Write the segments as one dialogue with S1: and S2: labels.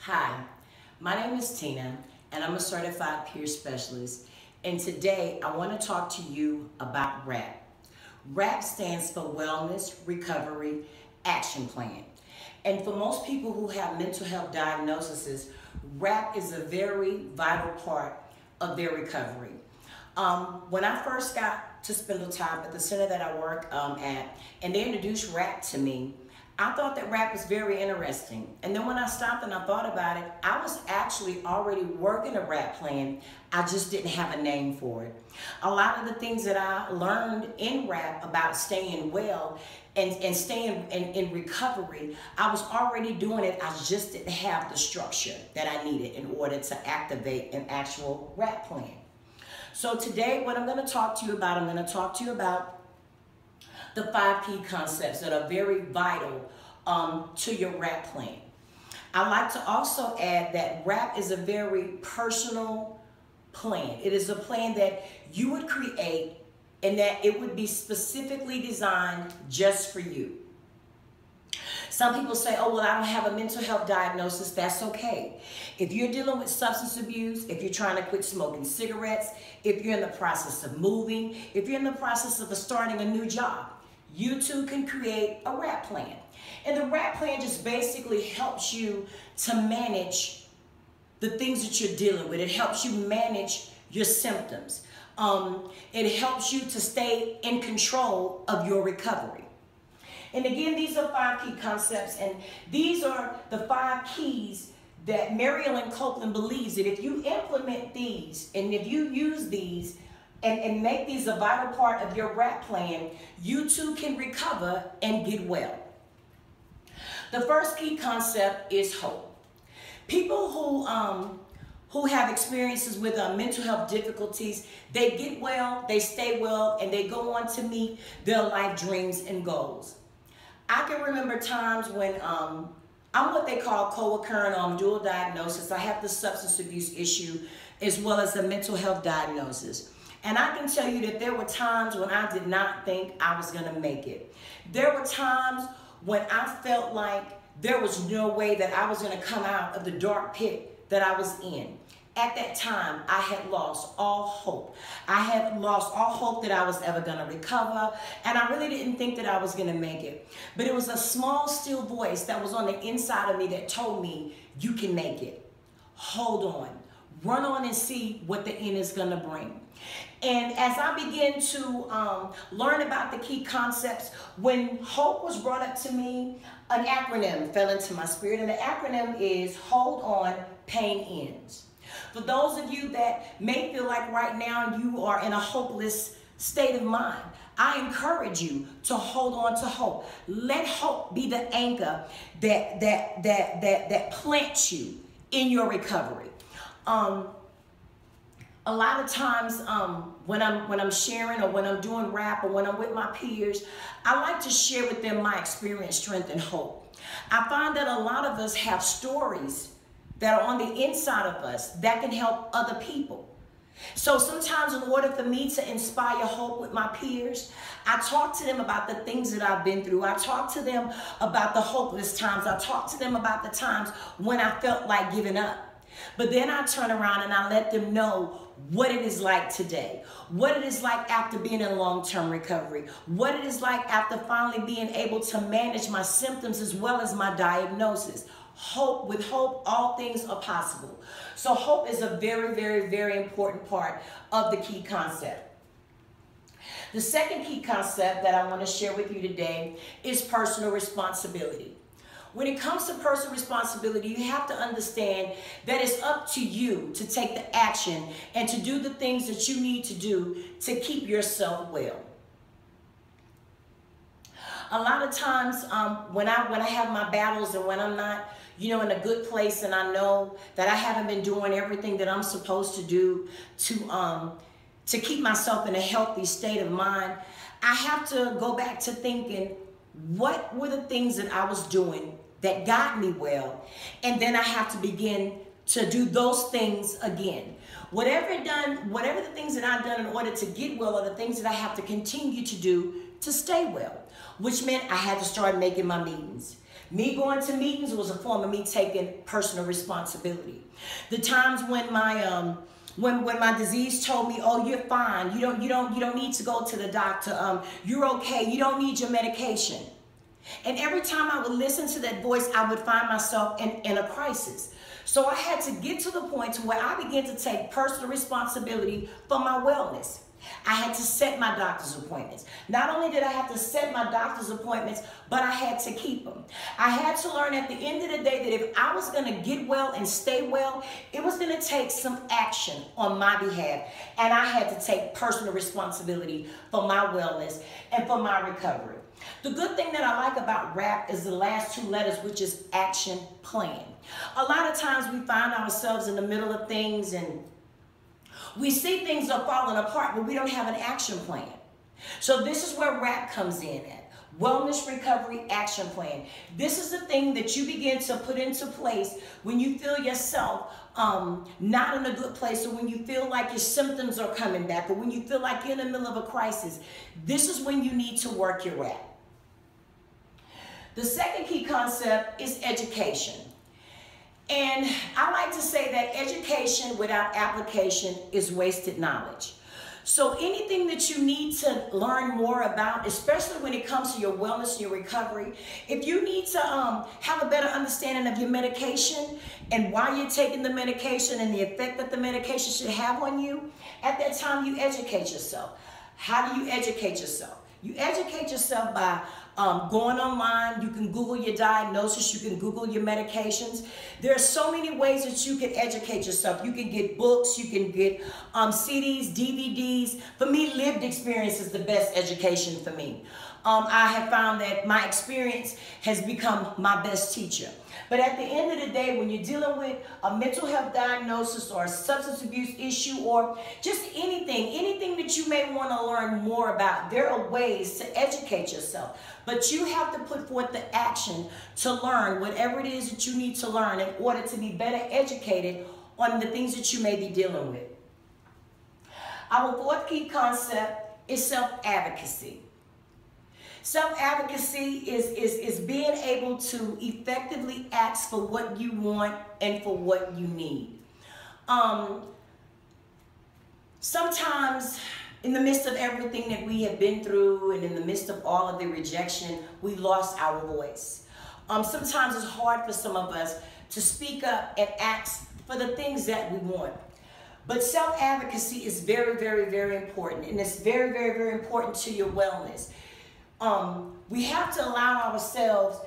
S1: Hi, my name is Tina, and I'm a certified peer specialist. And today I want to talk to you about WRAP. WRAP stands for Wellness Recovery Action Plan. And for most people who have mental health diagnoses, WRAP is a very vital part of their recovery. When I first got to Spindletop at the center that I work at, and they introduced WRAP to me, I thought that WRAP was very interesting. And then when I stopped and I thought about it, I was actually already working a WRAP plan. I just didn't have a name for it. A lot of the things that I learned in WRAP about staying well and staying in recovery, I was already doing it. I just didn't have the structure that I needed in order to activate an actual WRAP plan. So today, what I'm going to talk to you about, I'm going to talk to you about the 5 key concepts that are very vital to your WRAP plan. I like to also add that WRAP is a very personal plan. It is a plan that you would create and that it would be specifically designed just for you. Some people say, oh, well, I don't have a mental health diagnosis. That's okay. If you're dealing with substance abuse, if you're trying to quit smoking cigarettes, if you're in the process of moving, if you're in the process of starting a new job, you too can create a WRAP plan. And the WRAP plan just basically helps you to manage the things that you're dealing with. It helps you manage your symptoms. It helps you to stay in control of your recovery. And again, these are 5 key concepts, and these are the 5 keys that Mary Ellen Copeland believes that if you implement these and if you use these and make these a vital part of your WRAP plan, you too can recover and get well. The first key concept is hope. People who have experiences with mental health difficulties, they get well, they stay well, and they go on to meet their life dreams and goals. I can remember times when I'm what they call co-occurring dual diagnosis. I have the substance abuse issue as well as the mental health diagnosis. And I can tell you that there were times when I did not think I was going to make it. There were times when I felt like there was no way that I was going to come out of the dark pit that I was in. At that time, I had lost all hope. I had lost all hope that I was ever going to recover, and I really didn't think that I was going to make it. But it was a small, still voice that was on the inside of me that told me, you can make it. Hold on. Run on and see what the end is going to bring. And as I began to learn about the key concepts, when hope was brought up to me, an acronym fell into my spirit, and the acronym is Hold On, Pain Ends. For those of you that may feel like right now you are in a hopeless state of mind, I encourage you to hold on to hope. Let hope be the anchor that plants you in your recovery. A lot of times when I'm sharing or when I'm doing WRAP or when I'm with my peers, I like to share with them my experience, strength, and hope. I find that a lot of us have stories that are on the inside of us that can help other people. So sometimes in order for me to inspire hope with my peers, I talk to them about the things that I've been through. I talk to them about the hopeless times. I talk to them about the times when I felt like giving up. But then I turn around and I let them know what it is like today, what it is like after being in long-term recovery, what it is like after finally being able to manage my symptoms as well as my diagnosis. Hope, with hope, all things are possible. So hope is a very, very, very important part of the key concept. The second key concept that I want to share with you today is personal responsibility. When it comes to personal responsibility, you have to understand that it's up to you to take the action and to do the things that you need to do to keep yourself well. A lot of times when I have my battles and when I'm not, in a good place and I know that I haven't been doing everything that I'm supposed to do to keep myself in a healthy state of mind, I have to go back to thinking, what were the things that I was doing that got me well? And then I have to begin to do those things again. Whatever the things that I've done in order to get well are the things that I have to continue to do to stay well, which meant I had to start making my meetings. Me going to meetings was a form of me taking personal responsibility. The times when my when my disease told me, "Oh, you're fine. You don't need to go to the doctor. You're okay. You don't need your medication." And every time I would listen to that voice, I would find myself in a crisis. So I had to get to the point to where I began to take personal responsibility for my wellness. I had to set my doctor's appointments. Not only did I have to set my doctor's appointments, but I had to keep them. I had to learn at the end of the day that if I was going to get well and stay well, it was going to take some action on my behalf. And I had to take personal responsibility for my wellness and for my recovery. The good thing that I like about RAP is the last two letters, which is action plan. A lot of times we find ourselves in the middle of things and we see things are falling apart, but we don't have an action plan. So this is where RAP comes in at. Wellness Recovery Action Plan. This is the thing that you begin to put into place when you feel yourself not in a good place, or when you feel like your symptoms are coming back, or when you feel like you're in the middle of a crisis. This is when you need to work your RAP. The second key concept is education. And I like to say that education without application is wasted knowledge. So anything that you need to learn more about, especially when it comes to your wellness and your recovery, if you need to have a better understanding of your medication and why you're taking the medication and the effect that the medication should have on you, at that time you educate yourself. How do you educate yourself? You educate yourself by going online. You can Google your diagnosis. You can Google your medications. There are so many ways that you can educate yourself. You can get books. You can get CDs, DVDs. For me, lived experience is the best education for me. I have found that my experience has become my best teacher. But at the end of the day, when you're dealing with a mental health diagnosis or a substance abuse issue or just anything that you may want to learn more about, there are ways to educate yourself. But you have to put forth the action to learn whatever it is that you need to learn in order to be better educated on the things that you may be dealing with. Our fourth key concept is self-advocacy. Self-advocacy is being able to effectively ask for what you want and for what you need. Sometimes in the midst of everything that we have been through and in the midst of all of the rejection, we lost our voice. Sometimes it's hard for some of us to speak up and ask for the things that we want. But self-advocacy is very, very, very important, and it's very, very, very important to your wellness. We have to allow ourselves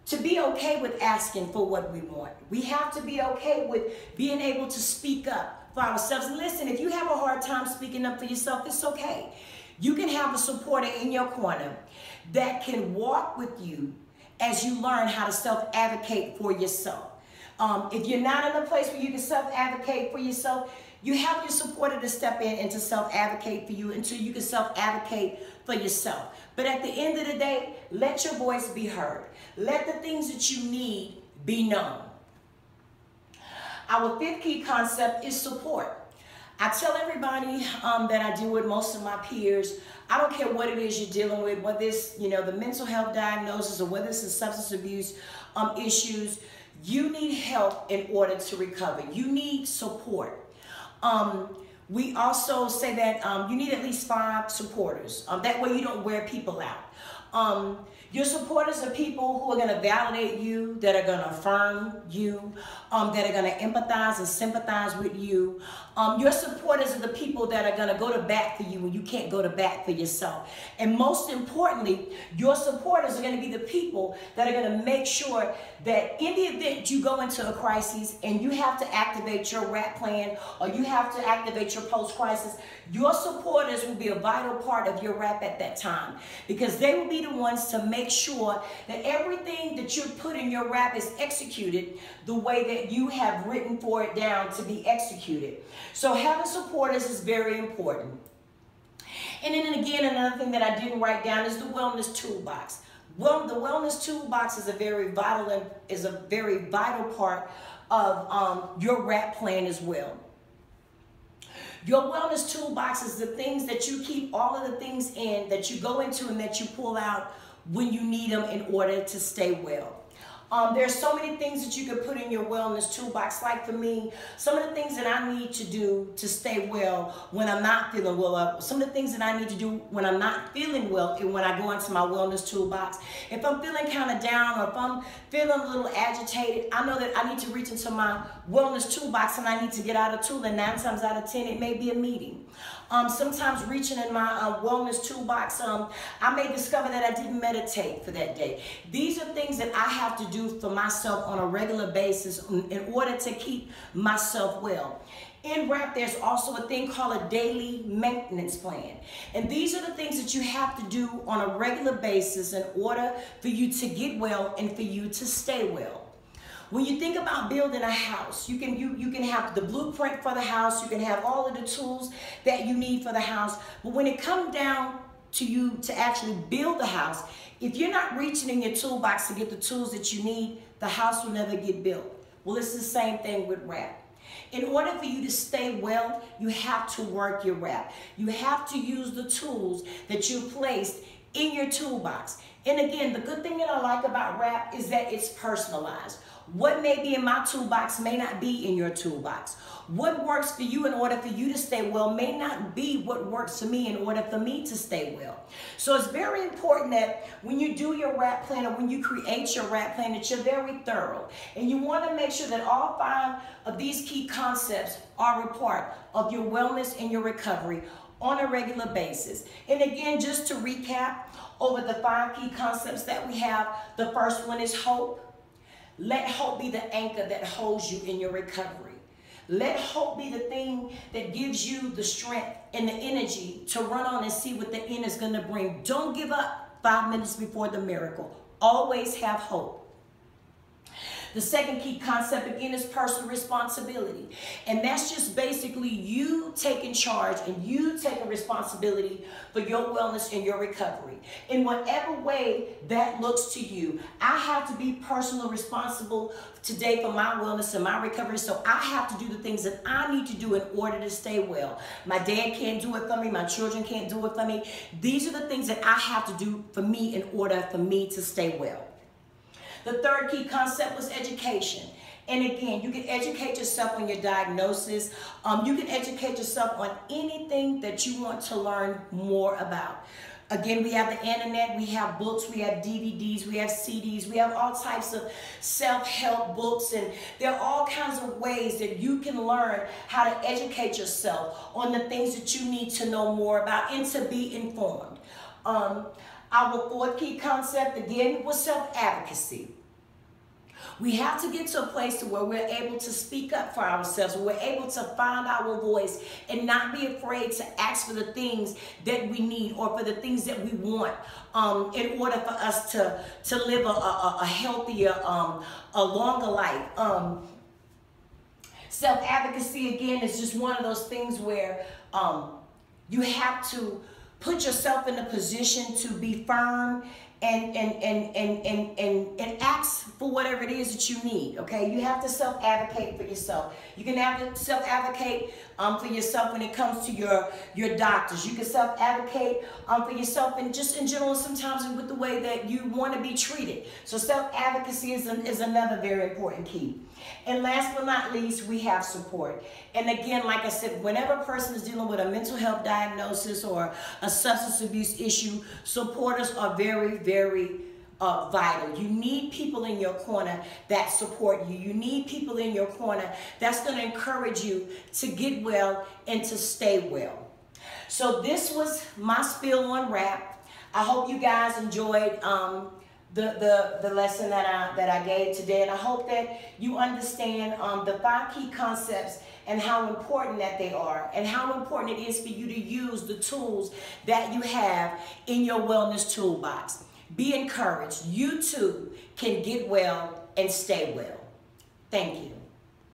S1: to be okay with asking for what we want. We have to be okay with being able to speak up for ourselves. And listen, if you have a hard time speaking up for yourself, it's okay. You can have a supporter in your corner that can walk with you as you learn how to self-advocate for yourself. If you're not in a place where you can self-advocate for yourself, you have your supporter to step in and to self-advocate for you until you can self-advocate for yourself. But at the end of the day, let your voice be heard. Let the things that you need be known. Our fifth key concept is support. I tell everybody that I deal with, most of my peers, I don't care what it is you're dealing with, whether it's the mental health diagnosis or whether it's the substance abuse issues, you need help in order to recover. You need support. We also say that you need at least 5 supporters. That way you don't wear people out. Your supporters are people who are going to validate you, that are going to affirm you, that are going to empathize and sympathize with you. Your supporters are the people that are going to go to bat for you when you can't go to bat for yourself. And most importantly, your supporters are going to be the people that are going to make sure that in the event you go into a crisis and you have to activate your RAP plan or you have to activate your post-crisis, your supporters will be a vital part of your RAP at that time, because they will be the ones to make sure that everything that you put in your RAP is executed the way that you have written for it down to be executed. So having supporters is very important. And then again, another thing that I didn't write down is the wellness toolbox. Well, the wellness toolbox is a very vital part of your RAP plan as well. Your wellness toolbox is the things that you keep all of the things in that you go into and that you pull out when you need them in order to stay well. There's so many things that you can put in your wellness toolbox. Like for me, some of the things that I need to do to stay well when I'm not feeling well, some of the things that I need to do when I'm not feeling well, and when I go into my wellness toolbox. If I'm feeling kind of down, or if I'm feeling a little agitated, I know that I need to reach into my wellness toolbox and I need to get out a tool, and 9 times out of 10, it may be a meeting. Sometimes reaching in my wellness toolbox, I may discover that I didn't meditate for that day. These are things that I have to do for myself on a regular basis in order to keep myself well. In WRAP, there's also a thing called a daily maintenance plan. And these are the things that you have to do on a regular basis in order for you to get well and for you to stay well. When you think about building a house, you can have the blueprint for the house, you can have all of the tools that you need for the house, but when it comes down to you to actually build the house, if you're not reaching in your toolbox to get the tools that you need, the house will never get built. Well, it's the same thing with WRAP. In order for you to stay well, you have to work your WRAP. You have to use the tools that you've placed in your toolbox. And again, the good thing that I like about WRAP is that it's personalized. What may be in my toolbox may not be in your toolbox. What works for you in order for you to stay well may not be what works for me in order for me to stay well. So it's very important that when you do your WRAP plan, or when you create your WRAP plan, that you're very thorough. And you want to make sure that all 5 of these key concepts are a part of your wellness and your recovery on a regular basis. And again, just to recap over the 5 key concepts that we have, the first one is hope. Let hope be the anchor that holds you in your recovery. Let hope be the thing that gives you the strength and the energy to run on and see what the end is going to bring. Don't give up 5 minutes before the miracle. Always have hope. The second key concept, again, is personal responsibility. And that's just basically you taking charge and you taking responsibility for your wellness and your recovery. In whatever way that looks to you, I have to be personally responsible today for my wellness and my recovery. So I have to do the things that I need to do in order to stay well. My dad can't do it for me. My children can't do it for me. These are the things that I have to do for me in order for me to stay well. The third key concept was education. And again, you can educate yourself on your diagnosis. You can educate yourself on anything that you want to learn more about. Again, we have the internet, we have books, we have DVDs, we have CDs, we have all types of self-help books, and there are all kinds of ways that you can learn how to educate yourself on the things that you need to know more about and to be informed. Our fourth key concept, again, was self-advocacy. We have to get to a place where we're able to speak up for ourselves, where we're able to find our voice and not be afraid to ask for the things that we need or for the things that we want in order for us to live a healthier, a longer life. Self-advocacy, again, is just one of those things where you have to put yourself in a position to be firm and ask for whatever it is that you need, okay? You have to self-advocate for yourself. You can have to self-advocate for yourself when it comes to your doctors. You can self-advocate for yourself and just in general sometimes with the way that you want to be treated. So self-advocacy is another very important key. And last but not least, we have support. And again, like I said, whenever a person is dealing with a mental health diagnosis or a substance abuse issue, supporters are very, very vital. You need people in your corner that support you. You need people in your corner that's going to encourage you to get well and to stay well. So this was my spiel on WRAP. I hope you guys enjoyed the lesson that I gave today, and I hope that you understand the 5 key concepts and how important that they are, and how important it is for you to use the tools that you have in your wellness toolbox. Be encouraged. You too can get well and stay well. Thank you.